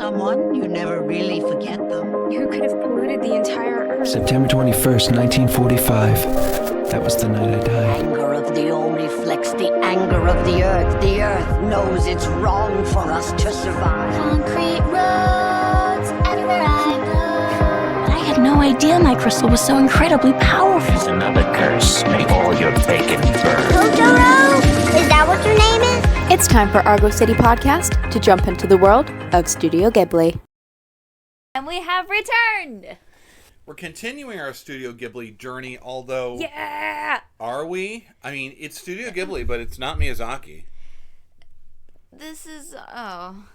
someone, you never really forget them. Who could have polluted the entire Earth? September 21st, 1945. That was the night I died. Anger of the old reflects the anger of the earth. The earth knows it's wrong for us to survive. Concrete roads everywhere I go. But I had no idea my crystal was so incredibly powerful. There's another curse. Make all your bacon burn. Totoro? Is that what your name is? It's time for Argo City Podcast to jump into the world of Studio Ghibli. And we have returned! We're continuing our Studio Ghibli journey, although... Yeah! Are we? I mean, it's Studio Ghibli, but it's not Miyazaki. This is... oh...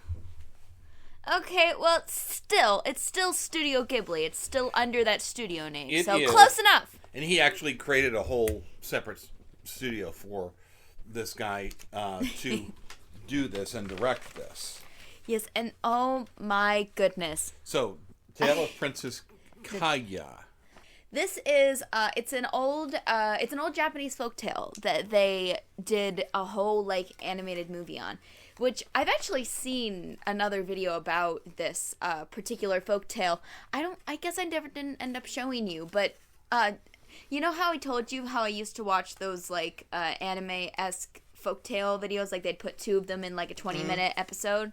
Okay, well, it's still Studio Ghibli. It's still under that studio name. It so is. Close enough! And he actually created a whole separate studio for this guy to do this and direct this. Yes, and oh my goodness. So, Tale of Princess Kaguya. This is it's an old Japanese folktale that they did a whole like animated movie on, which I've actually seen another video about this particular folktale. I guess I never didn't end up showing you, but you know how I told you how I used to watch those like anime-esque folktale videos, like they'd put two of them in like a 20-minute episode?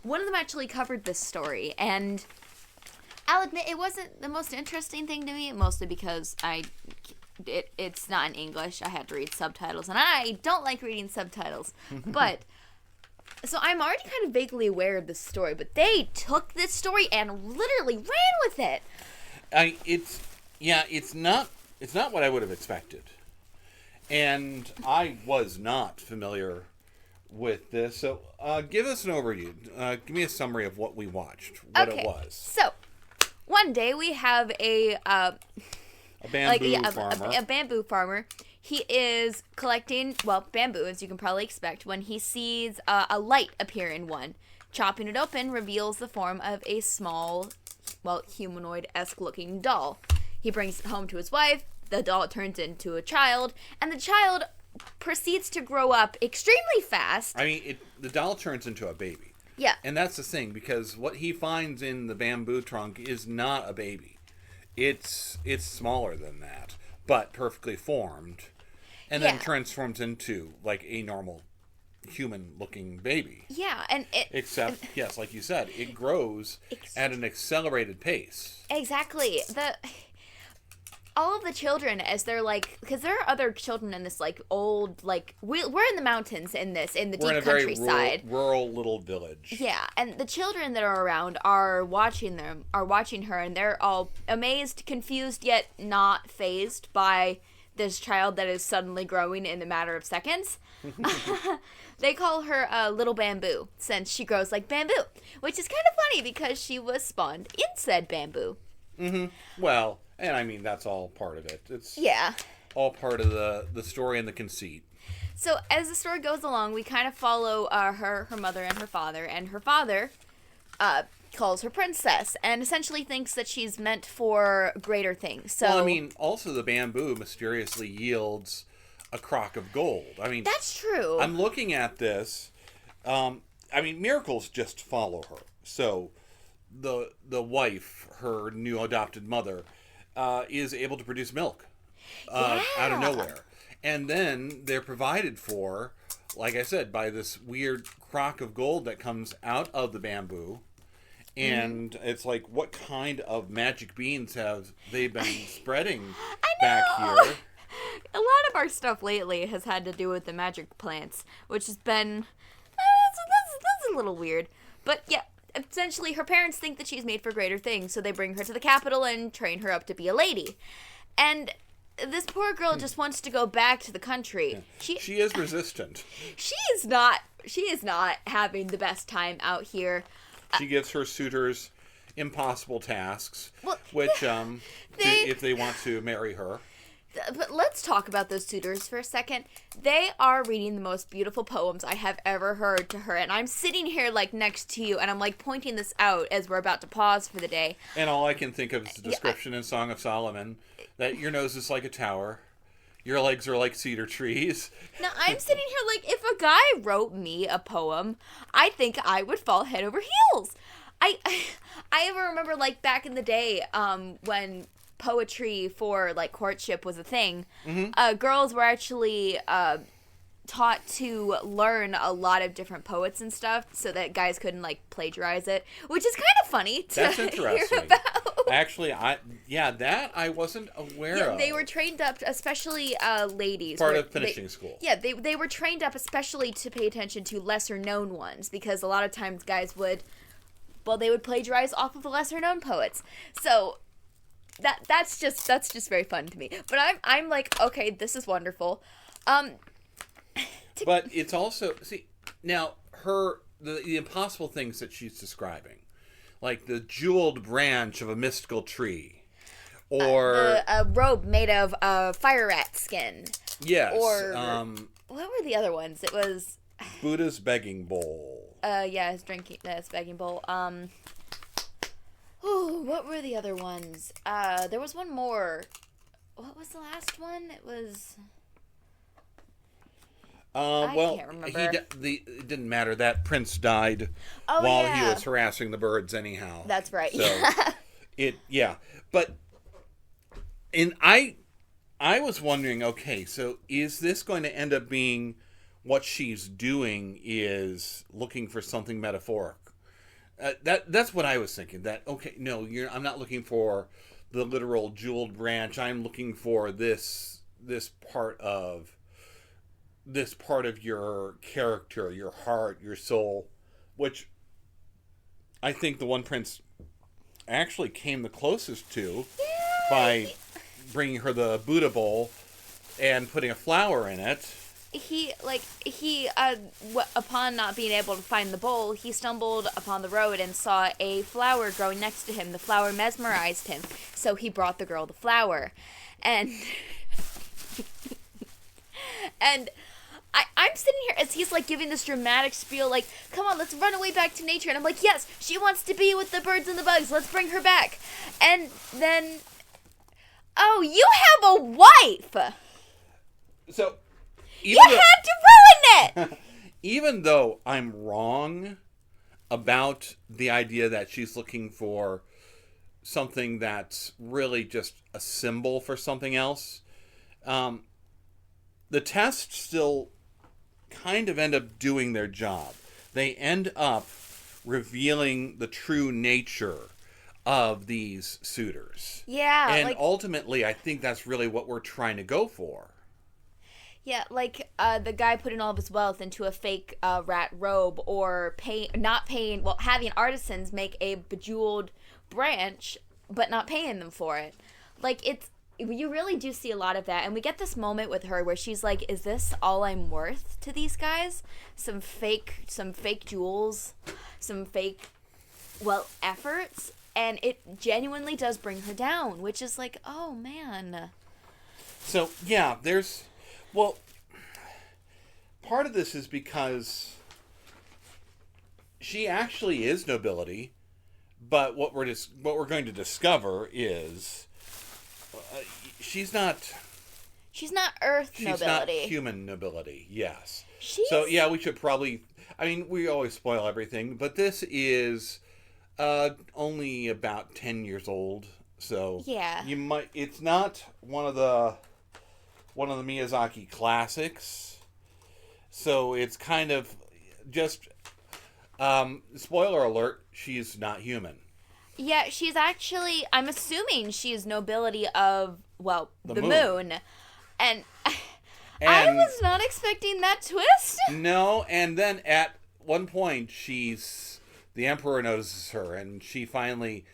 One of them actually covered this story, and I'll admit it wasn't the most interesting thing to me, mostly because it's not in English. I had to read subtitles, and I don't like reading subtitles. But, so I'm already kind of vaguely aware of this story, but they took this story and literally ran with it. It's not what I would have expected. And I was not familiar with this. So give us an overview. Give me a summary of what we watched, what it was. So, one day we have a bamboo farmer. He is collecting, bamboo, as you can probably expect, when he sees a light appear in one. Chopping it open reveals the form of a small, humanoid-esque looking doll. He brings it home to his wife, the doll turns into a child, and the child proceeds to grow up extremely fast. I mean, the doll turns into a baby. Yeah. And that's the thing, because what he finds in the bamboo trunk is not a baby. It's smaller than that, but perfectly formed, and then transforms into, like, a normal human-looking baby. Yeah, and Except, yes, like you said, it grows at an accelerated pace. Exactly. All of the children, as they're like, because there are other children in this like old we're in the mountains in the deep countryside, rural little village. Yeah, and the children that are around are watching her, and they're all amazed, confused, yet not fazed by this child that is suddenly growing in a matter of seconds. They call her Little Bamboo, since she grows like bamboo, which is kind of funny because she was spawned in said bamboo. Mm-hmm. Well, and I mean, that's all part of it. It's all part of the story and the conceit. So as the story goes along, we kind of follow her mother and her father calls her princess and essentially thinks that she's meant for greater things. So, well, I mean, also the bamboo mysteriously yields a crock of gold. I mean, that's true. I'm looking at this. I mean, miracles just follow her. So the wife, her new adopted mother, is able to produce milk out of nowhere. And then they're provided for, like I said, by this weird crock of gold that comes out of the bamboo. And it's like, what kind of magic beans have they been spreading back here? A lot of our stuff lately has had to do with the magic plants, which has been... that's a little weird. But yeah, essentially her parents think that she's made for greater things, so they bring her to the capital and train her up to be a lady. And this poor girl just wants to go back to the country. Yeah. She is resistant. She is not having the best time out here. She gives her suitors impossible tasks, which, if they want to marry her. But let's talk about those suitors for a second. They are reading the most beautiful poems I have ever heard to her, and I'm sitting here, like, next to you, and I'm, like, pointing this out as we're about to pause for the day. And all I can think of is the description in Song of Solomon, that your nose is like a tower, your legs are like cedar trees. Now, I'm sitting here like, if a guy wrote me a poem, I think I would fall head over heels. I ever remember, like, back in the day, when poetry for, like, courtship was a thing, girls were actually taught to learn a lot of different poets and stuff so that guys couldn't, like, plagiarize it, which is kind of funny to That's interesting. hear about. Actually, that I wasn't aware of. They were trained up, especially ladies. Part of finishing school. Yeah, they were trained up especially to pay attention to lesser known ones, because a lot of times guys would plagiarize off of the lesser known poets. So that's just very fun to me. But I'm like, okay, this is wonderful. But it's also, see, now the impossible things that she's describing, like the jeweled branch of a mystical tree, or a robe made of fire rat skin. Yes. Or what were the other ones? It was Buddha's begging bowl. his begging bowl. What were the other ones? There was one more. What was the last one? It was. I can't remember. It didn't matter. That prince died while he was harassing the birds anyhow. That's right. So But I was wondering, okay, so is this going to end up being what she's doing is looking for something metaphoric? That's what I was thinking. That, okay, no, I'm not looking for the literal jeweled branch. I'm looking for this part of your character, your heart, your soul, which I think the one prince actually came the closest to by bringing her the Buddha bowl and putting a flower in it. Upon not being able to find the bowl, he stumbled upon the road and saw a flower growing next to him. The flower mesmerized him, so he brought the girl the flower. And I'm sitting here as he's, like, giving this dramatic spiel, like, come on, let's run away back to nature. And I'm like, yes, she wants to be with the birds and the bugs. Let's bring her back. And then, oh, you have a wife. So, You had to ruin it. Even though I'm wrong about the idea that she's looking for something that's really just a symbol for something else, the tests still kind of end up doing their job. They end up revealing the true nature of these suitors. Yeah. And ultimately, I think that's really what we're trying to go for. Yeah, like the guy putting all of his wealth into a fake rat robe, or having artisans make a bejeweled branch, but not paying them for it. Like, you really do see a lot of that, and we get this moment with her where she's like, is this all I'm worth to these guys? Some fake jewels, some fake, efforts, and it genuinely does bring her down, which is like, oh man. So, yeah, part of this is because she actually is nobility, but what we're going to discover is she's not Earth nobility. She's not human nobility. Yes. So yeah, we should probably. I mean, we always spoil everything, but this is only about 10 years old. So yeah, It's not one of the Miyazaki classics. So it's kind of just spoiler alert. She's not human. Yeah, she's actually, I'm assuming she's nobility of, the moon. And I was not expecting that twist. No, and then at one point, the Emperor notices her, and she finally,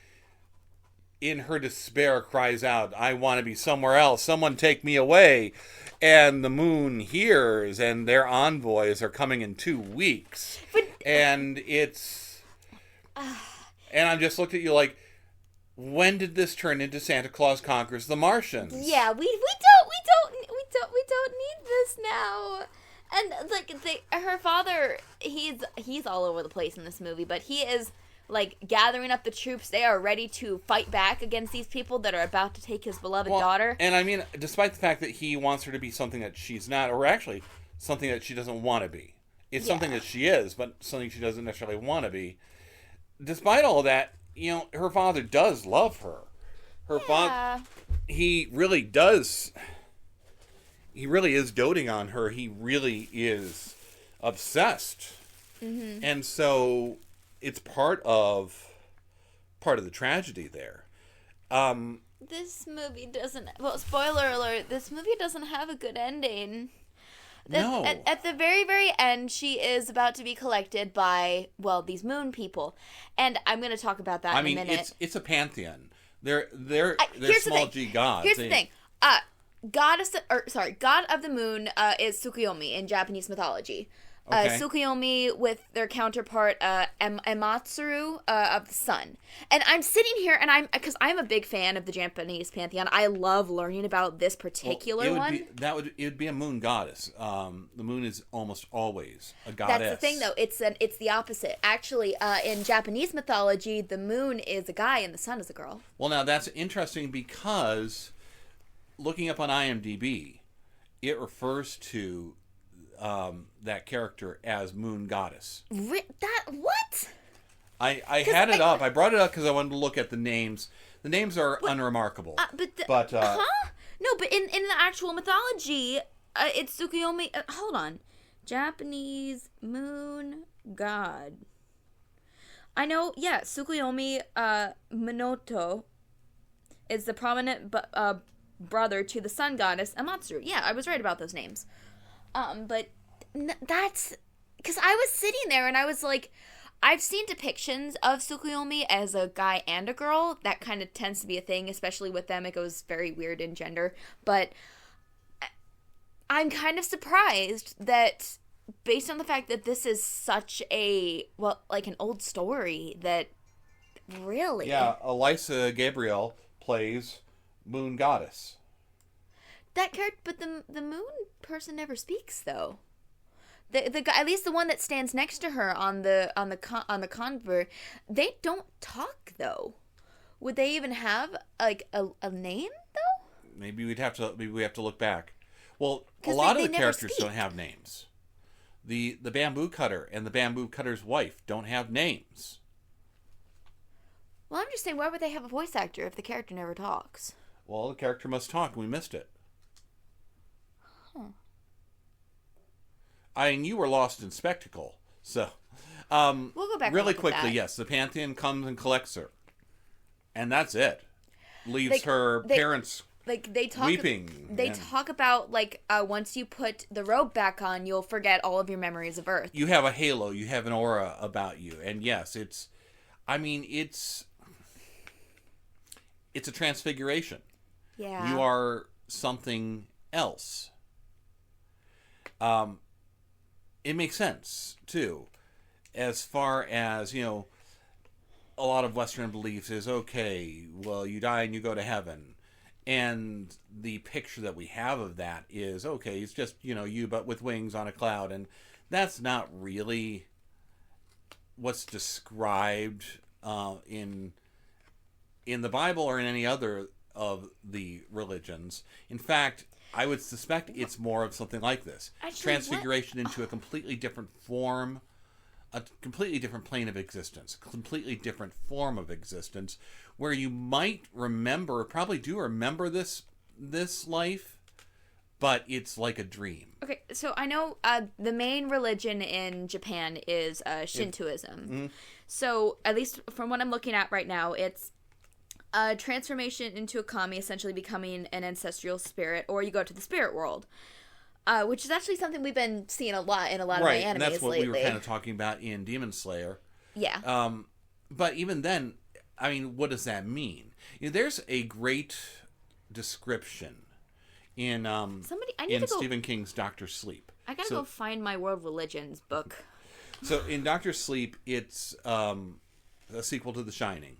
in her despair, cries out, I want to be somewhere else. Someone take me away. And the moon hears, and their envoys are coming in 2 weeks. And it's... And I'm just looking at you like, when did this turn into Santa Claus Conquers the Martians? Yeah, we don't need this now. And like her father, he's all over the place in this movie, but he is like gathering up the troops. They are ready to fight back against these people that are about to take his beloved daughter. And I mean, despite the fact that he wants her to be something that she's not, or actually something that she doesn't want to be. It's something that she is, but something she doesn't necessarily want to be. despite all that, her father does love her. Her father, he really does. He really is doting on her. He really is obsessed. Mm-hmm. And so it's part of the tragedy there. This movie doesn't... Well, spoiler alert, this movie doesn't have a good ending. No. At the very, very end, she is about to be collected by, well, these moon people. And I'm going to talk about that in a minute. It's a pantheon. They're small g gods. Here's the thing. God of the moon is Tsukuyomi in Japanese mythology. Okay. Tsukuyomi with their counterpart Amatsuru of the sun. And I'm sitting here and because I'm a big fan of the Japanese pantheon. I love learning about this particular one. It would be a moon goddess. The moon is almost always a goddess. That's the thing, though. It's the opposite. Actually, in Japanese mythology, the moon is a guy and the sun is a girl. Well, now that's interesting because looking up on IMDb, it refers to that character as Moon Goddess. What? I had it up. I brought it up because I wanted to look at the names. The names are unremarkable. But No, but in the actual mythology, it's Tsukuyomi. Hold on. Japanese moon god. I know, yeah, Tsukuyomi Minoto is the prominent brother to the sun goddess Amatsuru. Yeah, I was right about those names. But that's... Because I was sitting there and I was like... I've seen depictions of Tsukuyomi as a guy and a girl. That kind of tends to be a thing, especially with them. It goes very weird in gender. But I'm kind of surprised that, based on the fact that this is such a, well, like an old story, that really... Yeah, Elisa Gabriel plays Moon Goddess. That character, but the moon person never speaks, though. The guy, at least the one that stands next to her on the convert, they don't talk though. Would they even have like a name though? Maybe we have to look back. Well, a lot of the characters don't have names. The bamboo cutter and the bamboo cutter's wife don't have names. Well, I'm just saying, why would they have a voice actor if the character never talks? Well, the character must talk, and we missed it. Huh. You were lost in spectacle. So, we'll go back really and look quickly. at that. Yes, the Pantheon comes and collects her, and that's it. Leaves her parents weeping. They talk about once you put the robe back on, you'll forget all of your memories of Earth. You have a halo. You have an aura about you, and yes, it's a transfiguration. Yeah, you are something else. It makes sense, too, as far as, a lot of Western beliefs is, okay, well, you die and you go to heaven. And the picture that we have of that is, okay, it's just, you but with wings on a cloud. And that's not really what's described in the Bible or in any other of the religions. In fact, I would suspect it's more of something like this. Actually, transfiguration into a completely different form, a completely different plane of existence, a completely different form of existence, where you might probably do remember this life, but it's like a dream. Okay, so I know the main religion in Japan is Shintoism. Mm-hmm. So, at least from what I'm looking at right now, it's a transformation into a kami, essentially becoming an ancestral spirit, or you go to the spirit world, which is actually something we've been seeing a lot in a lot of my animes and that's what lately. we were kind of talking about in Demon Slayer. Yeah. But even then, what does that mean? There's a great description in Stephen King's Dr. Sleep. I gotta go find my World Religions book. So in Dr. Sleep, it's a sequel to The Shining.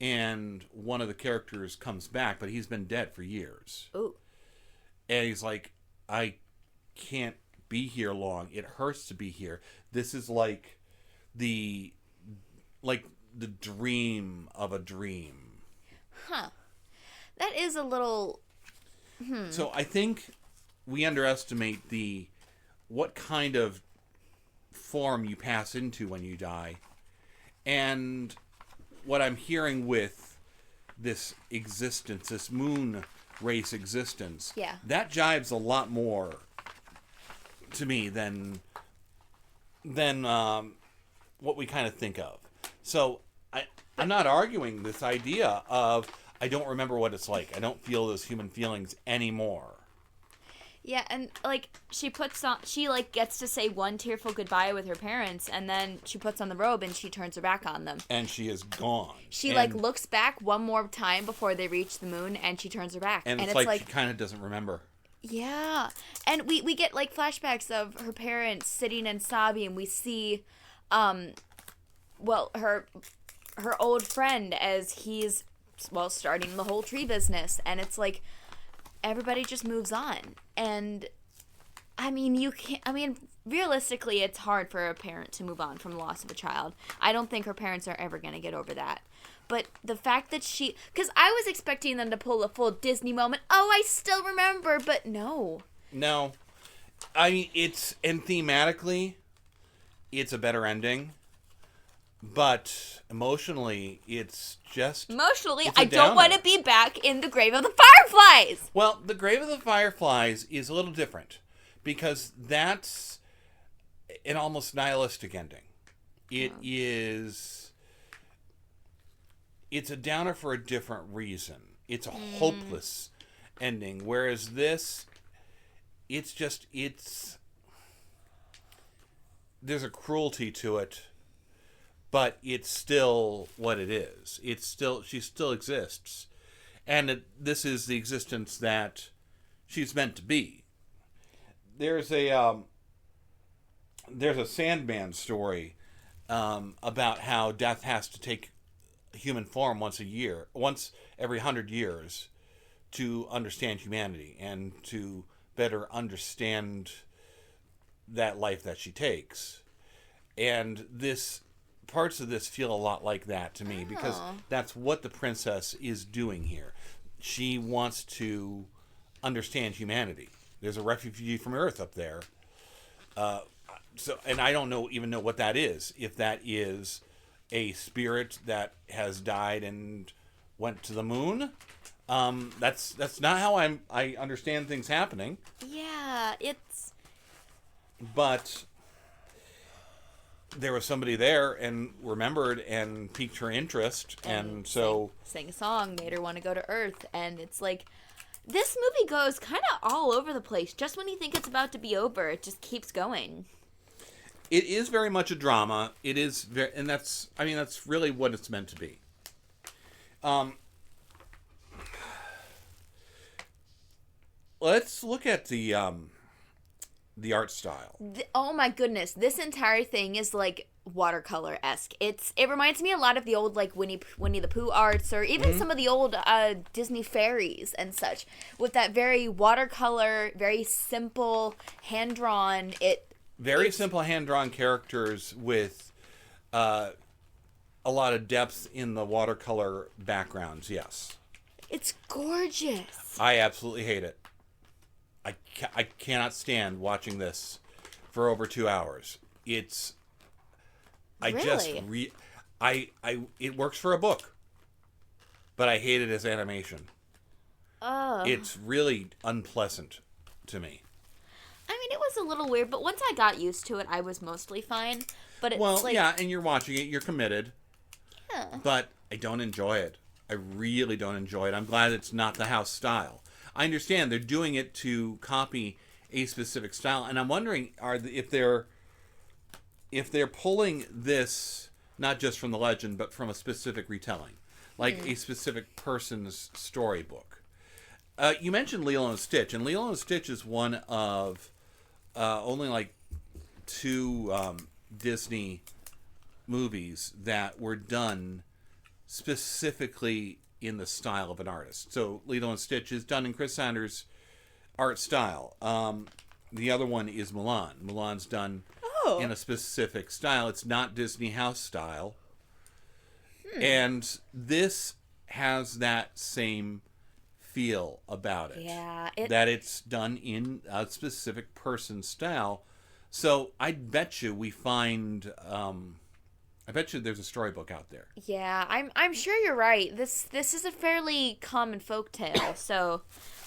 And one of the characters comes back, but he's been dead for years. Ooh. And he's like, I can't be here long. It hurts to be here. This is like the dream of a dream. Huh. That is a little... So I think we underestimate what kind of form you pass into when you die. And what I'm hearing with this existence, this moon race existence, that jives a lot more to me than what we kind of think of. So I'm not arguing this idea of I don't remember what it's like. I don't feel those human feelings anymore. Yeah, and like she gets to say one tearful goodbye with her parents, and then she puts on the robe and she turns her back on them. And she is gone. She looks back one more time before they reach the moon, and she turns her back. And it's like she kind of doesn't remember. Yeah, and we get like flashbacks of her parents sitting and sobbing. We see, her old friend as he's starting the whole tree business, and it's like everybody just moves on. And realistically it's hard for a parent to move on from the loss of a child. I don't think her parents are ever going to get over that. But the fact that because I was expecting them to pull a full Disney moment. Oh, I still remember, but no. I mean, thematically it's a better ending. But emotionally, I don't want to be back in the Grave of the Fireflies. Well, the Grave of the Fireflies is a little different because that's an almost nihilistic ending. It's a downer for a different reason. It's a hopeless ending, whereas this, there's a cruelty to it. But it's still what it is. She still exists. And this is the existence that she's meant to be. There's a Sandman story about how death has to take human form once every 100 years to understand humanity and to better understand that life that she takes. And parts of this feel a lot like that to me because that's what the princess is doing here. She wants to understand humanity. There's a refugee from Earth up there. And I don't even know what that is. If that is a spirit that has died and went to the moon, that's not how I understand things happening. Yeah, But there was somebody there and remembered and piqued her interest, and so sang a song, made her want to go to Earth. And it's like this movie goes kind of all over the place. Just when you think it's about to be over, it just keeps going. It is very much a drama. It is very, and that's really what it's meant to be. Let's look at the art style. Oh my goodness, this entire thing is like watercolor-esque. It reminds me a lot of the old like Winnie the Pooh arts, or even some of the old Disney fairies and such, with that very watercolor, very simple hand-drawn. Simple hand-drawn characters with a lot of depth in the watercolor backgrounds. Yes, it's gorgeous. I absolutely hate it. I cannot stand watching this for over 2 hours. It works for a book, but I hate it as animation. Oh. It's really unpleasant to me. I mean, it was a little weird, but once I got used to it, I was mostly fine. But it's and you're watching it, you're committed. Yeah. But I don't enjoy it. I really don't enjoy it. I'm glad it's not the house style. I understand they're doing it to copy a specific style, and I'm wondering if they're pulling this not just from the legend, but from a specific retelling, like a specific person's storybook. You mentioned Lilo and Stitch, and Lilo and Stitch is one of only like 2 Disney movies that were done specifically in the style of an artist. So Lilo and Stitch is done in Chris Sanders' art style. The other one is Mulan. Mulan's done in a specific style. It's not Disney house style. And this has that same feel about it. Yeah. That it's done in a specific person's style. So I bet you we find I bet you there's a storybook out there. Yeah, I'm sure you're right. This is a fairly common folktale, so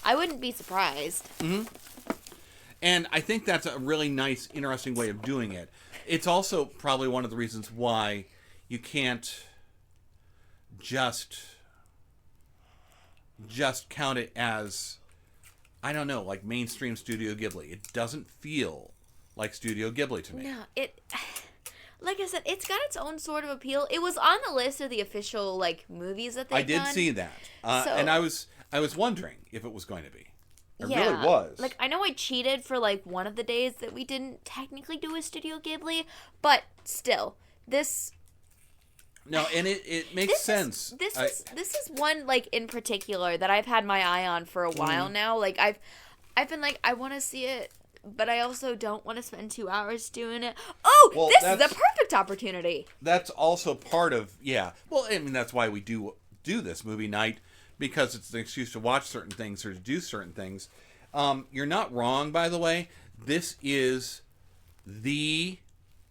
I wouldn't be surprised. Mm-hmm. And I think that's a really nice, interesting way of doing it. It's also probably one of the reasons why you can't just count it as, I don't know, like mainstream Studio Ghibli. It doesn't feel like Studio Ghibli to me. No, like I said, it's got its own sort of appeal. It was on the list of the official like movies that they've done. I did see that, and I was wondering if it was going to be. I really was. Like, I know I cheated for like one of the days that we didn't technically do a Studio Ghibli, but still, this. No, and it makes sense. This is one like in particular that I've had my eye on for a while now. Like I've been like, I want to see it, but I also don't want to spend 2 hours doing it. Oh, well, this is the perfect opportunity. That's also part of Well, I mean that's why we do this movie night, because it's an excuse to watch certain things or to do certain things. You're not wrong, by the way. This is the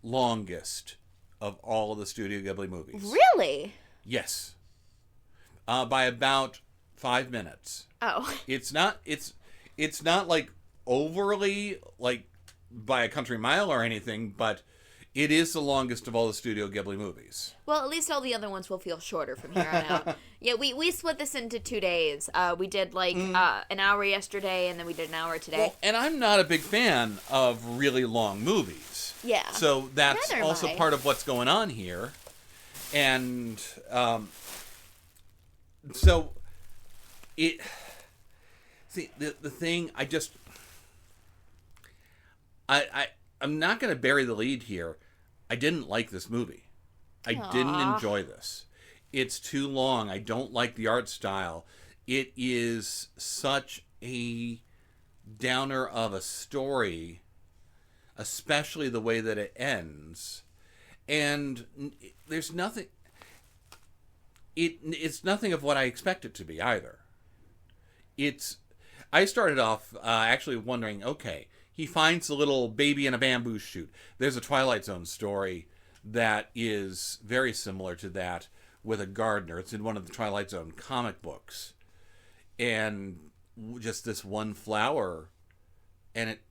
longest of all of the Studio Ghibli movies. Really? Yes. By about 5 minutes. Oh. It's not like overly like by a country mile or anything, but it is the longest of all the Studio Ghibli movies. Well, at least all the other ones will feel shorter from here on out. Yeah, we split this into 2 days. We did like an hour yesterday, and then we did an hour today. Well, and I'm not a big fan of really long movies. Yeah. So that's Neither also am I. part of what's going on here. And so it... See, the thing, I'm not going to bury the lead here. I didn't like this movie. I didn't enjoy this. It's too long. I don't like the art style. It is such a downer of a story, especially the way that it ends. And there's nothing... It's nothing of what I expect it to be either. I started off actually wondering, okay, he finds the little baby in a bamboo shoot. There's a Twilight Zone story that is very similar to that with a gardener. It's in one of the Twilight Zone comic books. And just this one flower, and it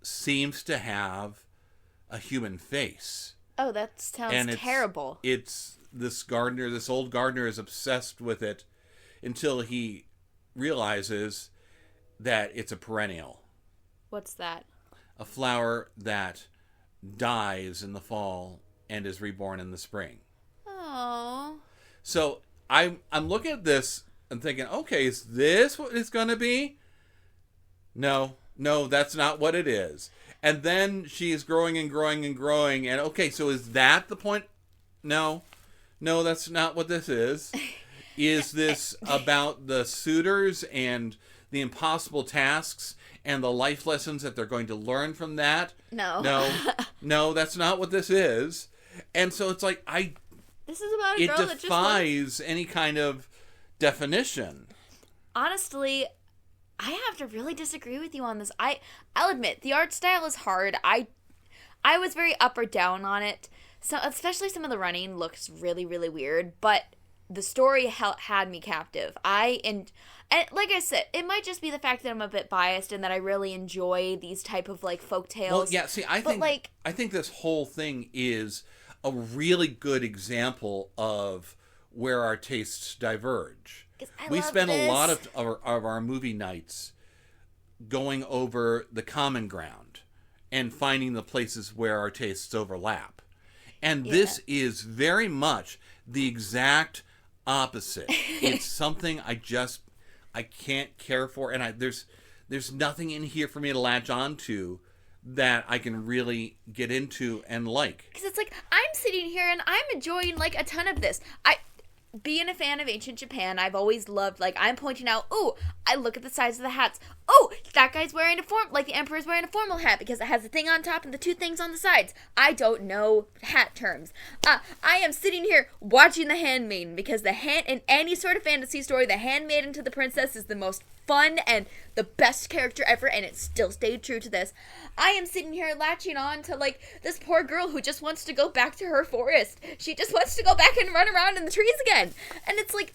seems to have a human face. Oh, that sounds terrible. It's this old gardener is obsessed with it until he realizes that it's a perennial. What's that? A flower that dies in the fall and is reborn in the spring. Oh. So I'm looking at this and thinking, okay, is this what it's going to be? No, that's not what it is. And then she's growing and growing and growing. And okay, so is that the point? No, that's not what this is. Is this about the suitors and the impossible tasks and the life lessons that they're going to learn from that? No, that's not what this is. And so it's like this is about a girl that just defies any kind of definition. Honestly, I have to really disagree with you on this. I'll admit the art style is hard. I was very up or down on it. So especially some of the running looks really, really weird, but the story had me captive. And like I said, it might just be the fact that I'm a bit biased and that I really enjoy these type of like folk tales. Well, yeah, see, I think this whole thing is a really good example of where our tastes diverge. We spend a lot of our movie nights going over the common ground and finding the places where our tastes overlap. And this is very much the exact opposite. It's something I can't care for, and there's nothing in here for me to latch on to that I can really get into and like. Because it's like, I'm sitting here and I'm enjoying like a ton of this. being a fan of ancient Japan, I've always loved, like, I'm pointing out, oh, I look at the size of the hats. Oh, that guy's wearing the emperor's wearing a formal hat because it has a thing on top and the two things on the sides. I don't know hat terms. I am sitting here watching The Handmaiden because in any sort of fantasy story, the handmaiden to the princess is the most fun and the best character ever, and it still stayed true to this. I am sitting here latching on to, like, this poor girl who just wants to go back to her forest. She just wants to go back and run around in the trees again. And it's like,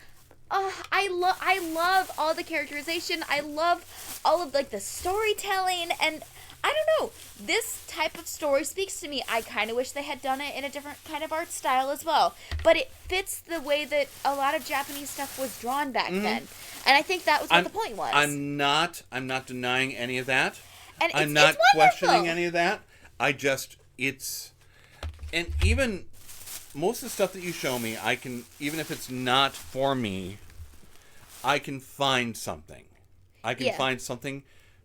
I love all the characterization. I love all of, like, the storytelling, and I don't know, this type of story speaks to me. I kind of wish they had done it in a different kind of art style as well, but it fits the way that a lot of Japanese stuff was drawn back then, and I think that was what the point was. I'm not denying any of that. And I'm not questioning any of that. And even most of the stuff that you show me, I can, even if it's not for me, I can find something. I can find something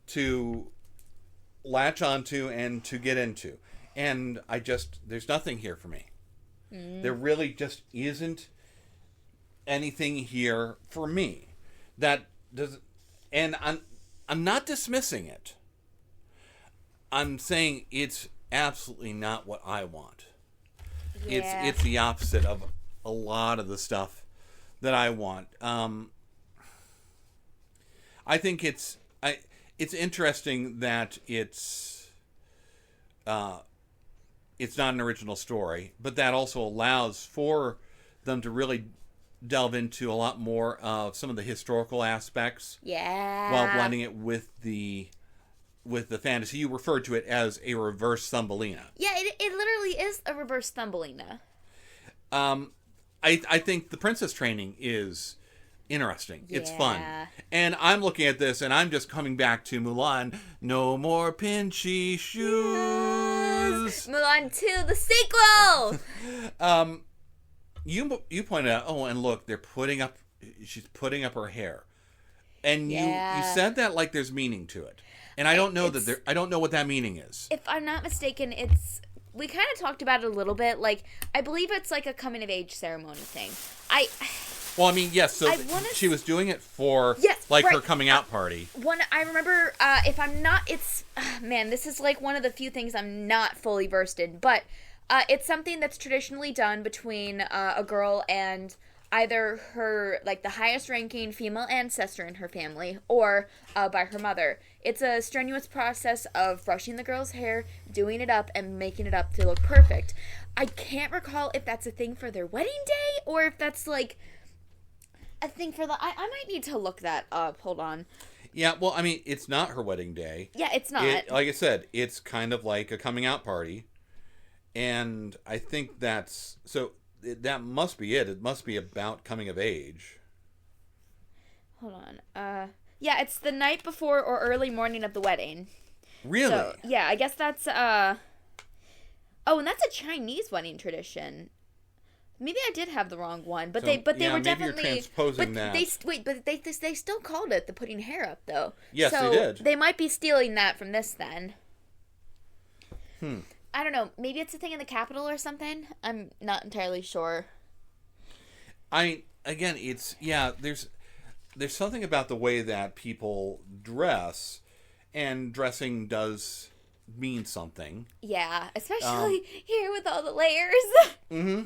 to latch onto and to get into. And there's nothing here for me. There really just isn't anything here for me that does. And I'm not dismissing it. I'm saying it's absolutely not what I want. Yeah. It's the opposite of a lot of the stuff that I want. I think it's interesting that it's not an original story, but that also allows for them to really delve into a lot more of some of the historical aspects. Yeah. While blending it with the fantasy. You referred to it as a reverse Thumbelina. Yeah, it literally is a reverse Thumbelina. I think the princess training is interesting. Yeah. It's fun. And I'm looking at this and I'm just coming back to Mulan. No more pinchy shoes. Yes! Mulan 2, the sequel! You pointed out, and look, she's putting up her hair. And you said that like there's meaning to it. And I don't know I don't know what that meaning is. If I'm not mistaken, we kind of talked about it a little bit. Like, I believe it's like a coming of age ceremony thing. Well, I mean, yes. So she was doing it for her coming out party. I remember. If I'm not, this is like one of the few things I'm not fully versed in. But it's something that's traditionally done between a girl and either her, like, the highest ranking female ancestor in her family, or by her mother. It's a strenuous process of brushing the girl's hair, doing it up, and making it up to look perfect. I can't recall if that's a thing for their wedding day, or if that's, like, a thing for I might need to look that up. Hold on. Yeah, well, I mean, it's not her wedding day. Yeah, it's not. Like I said, it's kind of like a coming out party. And I think that must be it. It must be about coming of age. Hold on. Yeah, it's the night before or early morning of the wedding. Really? So, yeah, I guess that's and that's a Chinese wedding tradition. Maybe I did have the wrong one, but they were definitely. You're transposing that. They still called it the putting hair up though. Yes, so they did. They might be stealing that from this then. I don't know. Maybe it's a thing in the capital or something. I'm not entirely sure. There's something about the way that people dress, and dressing does mean something. Yeah, especially here with all the layers. Mm-hmm.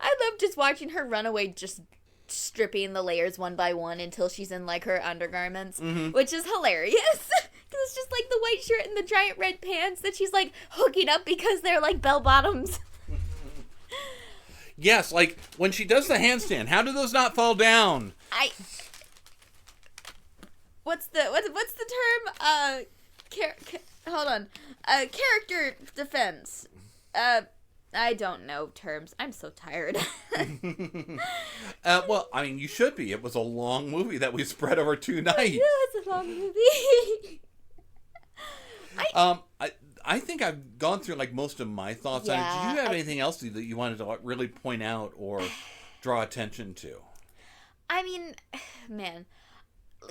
I love just watching her run away, just stripping the layers one by one until she's in, like, her undergarments, which is hilarious. Because it's just, like, the white shirt and the giant red pants that she's, like, hooking up because they're, like, bell bottoms. Yes, like, when she does the handstand, how do those not fall down? What's the term? Hold on. Character defense. I don't know terms. I'm so tired. Well, I mean, you should be. It was a long movie that we spread over 2 nights. I know, it's a long movie. I think I've gone through, like, most of my thoughts on it. Did you have anything else that you wanted to, like, really point out or draw attention to? I mean, man,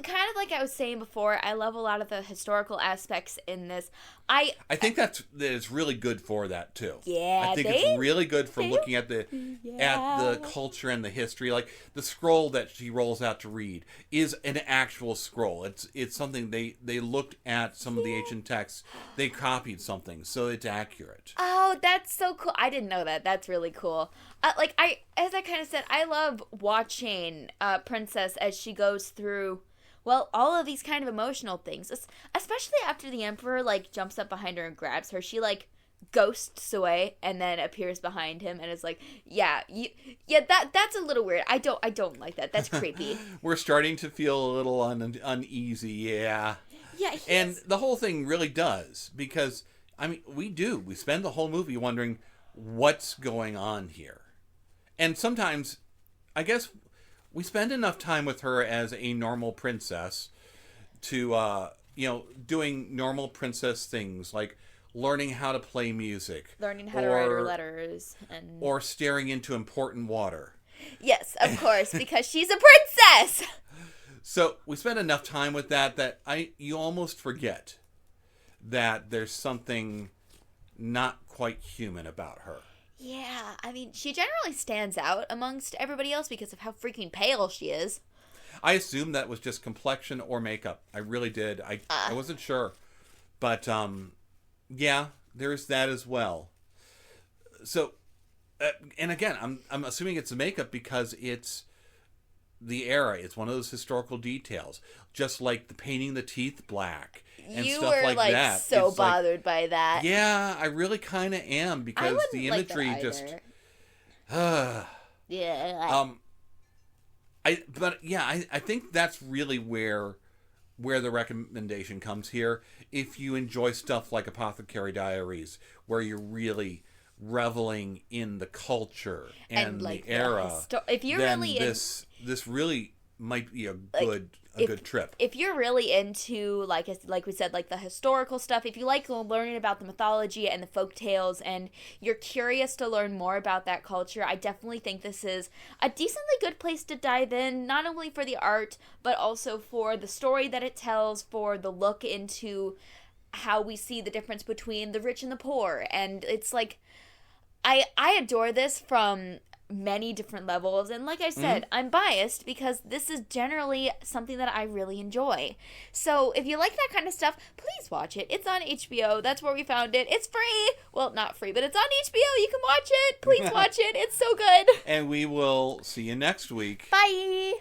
kind of like I was saying before, I love a lot of the historical aspects in this. I think that it's really good for that too. Yeah, I think it's really good for looking at the culture and the history. Like the scroll that she rolls out to read is an actual scroll. It's something they looked at some of the ancient texts. They copied something, so it's accurate. Oh, that's so cool! I didn't know that. That's really cool. As I kind of said, I love watching Princess as she goes through. Well, all of these kind of emotional things, especially after the Emperor, like, jumps up behind her and grabs her. She, like, ghosts away and then appears behind him and is like, that's a little weird. I don't like that. That's creepy. We're starting to feel a little uneasy, yeah. Yeah, and the whole thing really does, because, I mean, we spend the whole movie wondering what's going on here. And sometimes, I guess, we spend enough time with her as a normal princess to, doing normal princess things like learning how to play music. Learning how to write her letters. Or staring into important water. Yes, of course, because she's a princess! So we spend enough time with that you almost forget that there's something not quite human about her. Yeah, I mean, she generally stands out amongst everybody else because of how freaking pale she is. I assumed that was just complexion or makeup. I really did. I wasn't sure. But, yeah, there's that as well. So, and again, I'm assuming it's the makeup because it's the era. It's one of those historical details. Just like the painting the teeth black. And you stuff were like that. So it's bothered by that. Yeah, I really kind of am because the imagery just. Yeah. I think that's really where the recommendation comes here. If you enjoy stuff like Apothecary Diaries, where you're really reveling in the culture and like the era, if you're then really this really might be a good trip. If you're really into like we said, like the historical stuff, if you like learning about the mythology and the folk tales and you're curious to learn more about that culture, I definitely think this is a decently good place to dive in, not only for the art but also for the story that it tells, for the look into how we see the difference between the rich and the poor. And it's like I adore this from many different levels, and like I said, I'm biased because this is generally something that I really enjoy. So if you like that kind of stuff, please watch it. It's on HBO. That's where we found it. It's free. Well, not free, but it's on HBO. You can watch it. Please watch it. It's so good. And we will see you next week. Bye.